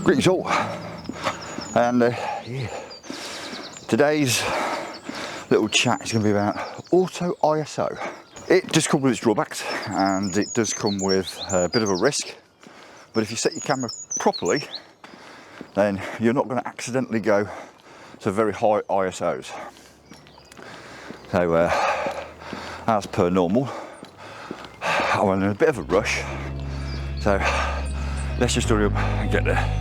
Greetings all, and yeah, today's little chat is going to be about auto ISO. It does come with its drawbacks and it does come with a bit of a risk, but if you set your camera properly then you're not going to accidentally go to very high ISOs. So as per normal, I'm in a bit of a rush, so let's just hurry up and get there.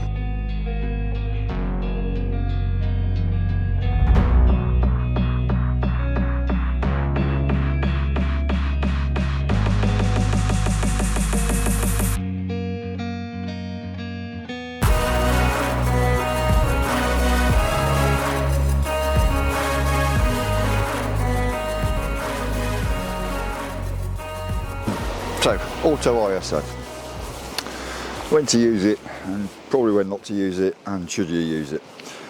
So, auto ISO. When to use it, and probably when not to use it, and should you use it?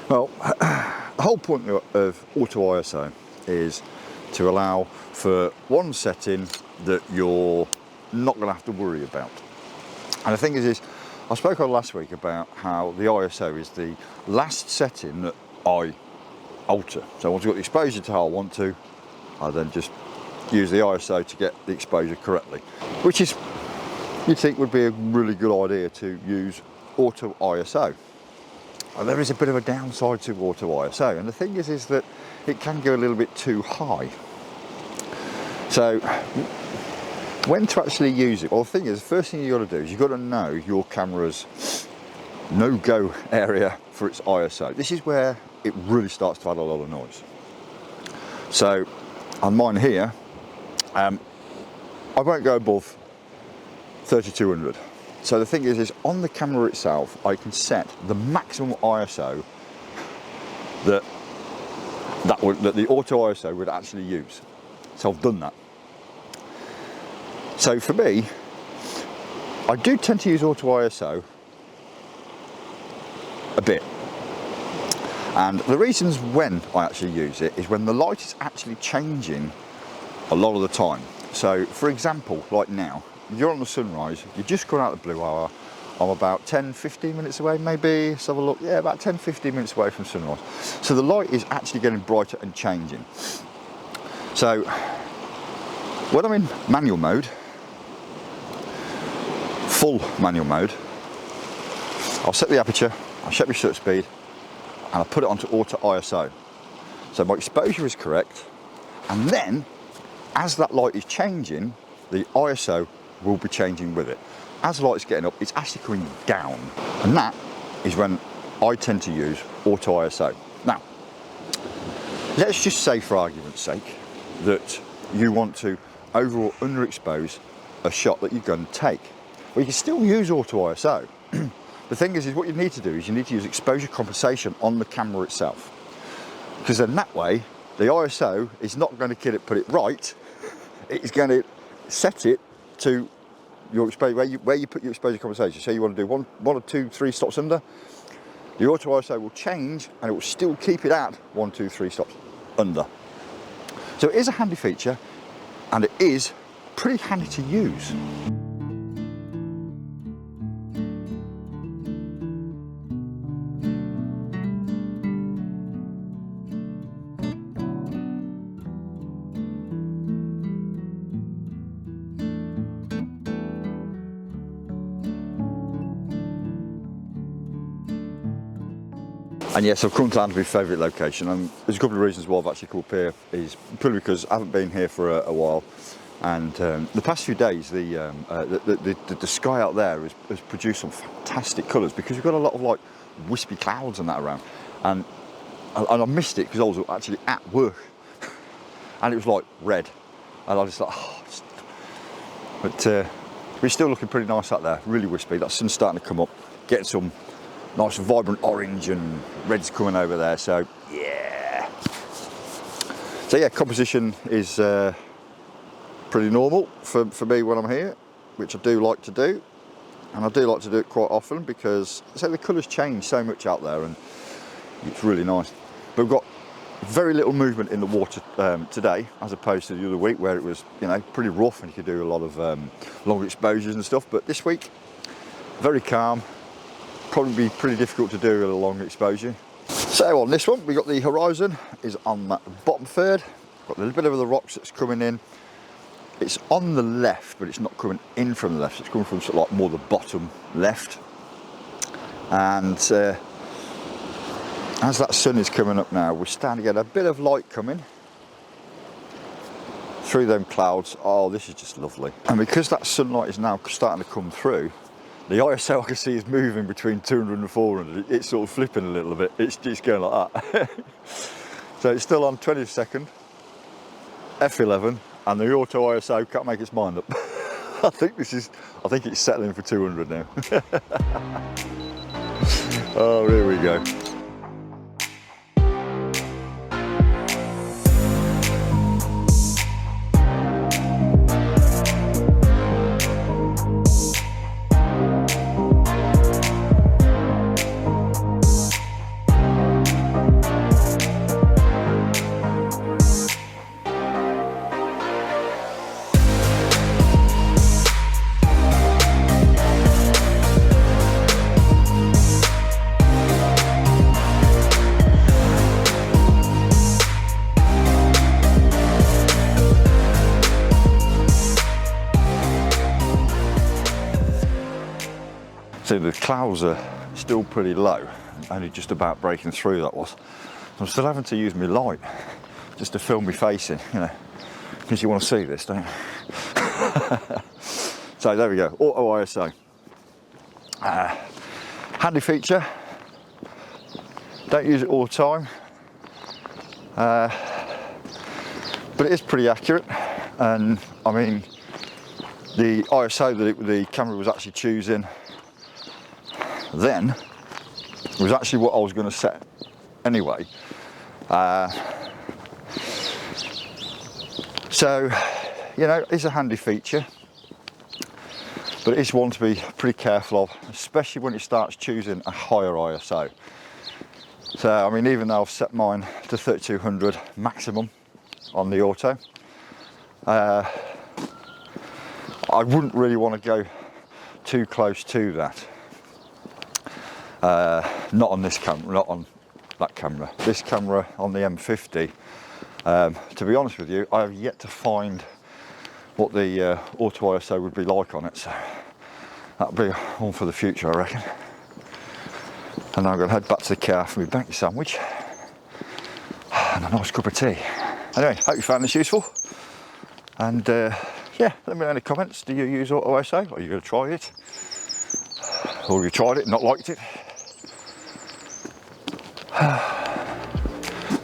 Well, the whole point of auto ISO is to allow for one setting that you're not going to have to worry about. And the thing is I spoke on last week about how the ISO is the last setting that I alter. So once I've got the exposure to how I want to, I then just use the ISO to get the exposure correctly, which is, you'd think would be a really good idea to use auto ISO. And there is a bit of a downside to auto ISO, and the thing is that it can go a little bit too high. So when to actually use it? Well, the thing is, the first thing you've got to do is you've got to know your camera's no-go area for its ISO. This is where it really starts to add a lot of noise. So on mine here, I won't go above 3200. So the thing is on the camera itself, I can set the maximum ISO that the auto ISO would actually use. So I've done that. So for me, I do tend to use auto ISO a bit. And the reasons when I actually use it is when the light is actually changing a lot of the time. So for example, like now, you're on the sunrise, you've just gone out the blue hour, I'm about 10-15 minutes away maybe, let's have a look, yeah, about 10-15 minutes away from sunrise. So the light is actually getting brighter and changing. So when I'm in manual mode, full manual mode, I'll set the aperture, I'll set my shutter speed, and I put it onto auto ISO. So my exposure is correct, and then as that light is changing, the ISO will be changing with it. As the light is getting up, it's actually coming down, and that is when I tend to use auto ISO. Now, let's just say for argument's sake that you want to over or underexpose a shot that you're going to take. Well, you can still use auto ISO. The thing is what you need to do is you need to use exposure compensation on the camera itself, because then that way the ISO is not going to put it right, it's going to set it to your exposure, where you put your exposure compensation. So you want to do one or two, three stops under, the auto ISO will change and it will still keep it at 1, 2, 3 stops under. So it is a handy feature and it is pretty handy to use. And yes, I've come to land my favourite location, and there's a couple of reasons why I've actually come up here. Is purely because I haven't been here for a while, and the past few days the sky out there has produced some fantastic colours, because we've got a lot of like wispy clouds and that around, and I missed it because I was actually at work and it was like red, and I was just like, oh, but we're still looking pretty nice out there, really wispy. That sun's starting to come up, getting some nice vibrant orange and red's coming over there, so yeah. So yeah, composition is pretty normal for me when I'm here, which I do like to do, and I do like to do it quite often because the colours change so much out there and it's really nice. But we've got very little movement in the water today, as opposed to the other week where it was, you know, pretty rough and you could do a lot of long exposures and stuff. But this week, very calm, probably be pretty difficult to do at a long exposure. So on this one, we got the horizon is on that bottom third. Got a little bit of the rocks that's coming in. It's on the left, but it's not coming in from the left. It's coming from sort of like more the bottom left. And as that sun is coming up now, we're starting to get a bit of light coming through them clouds. Oh, this is just lovely. And because that sunlight is now starting to come through, the ISO I can see is moving between 200 and 400. It's sort of flipping a little bit. It's just going like that. So it's still on 20th F11, and the auto ISO can't make its mind up. I think it's settling for 200 now. Oh, here we go. So the clouds are still pretty low, only just about breaking through that was. I'm still having to use my light just to film me facing, you know, because you want to see this, don't you? So there we go, auto ISO. Handy feature, don't use it all the time, but it is pretty accurate. And I mean, the ISO that the camera was actually choosing then was actually what I was going to set anyway. So, you know, it's a handy feature, but it is one to be pretty careful of, especially when it starts choosing a higher ISO. So, I mean, even though I've set mine to 3200 maximum on the auto, I wouldn't really want to go too close to that. Not on this camera, not on that camera. This camera on the M50, to be honest with you, I have yet to find what the auto ISO would be like on it, so that'll be one for the future, I reckon. And now I'm going to head back to the car for my banky sandwich and a nice cup of tea. Anyway, hope you found this useful, and yeah, let me know in the comments, do you use auto ISO? Are you going to try it? Or have you tried it and not liked it?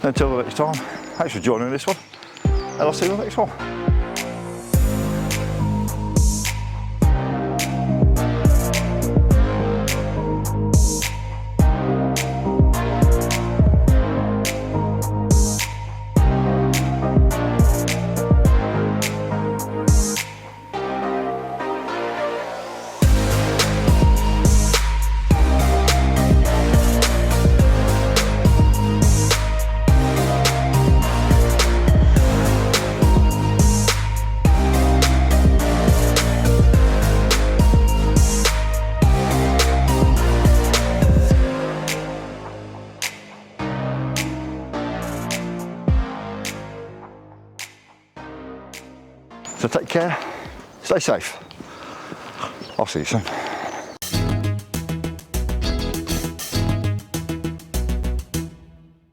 Until the next time, thanks for joining this one, and I'll see you in the next one. So take care, stay safe. I'll see you soon.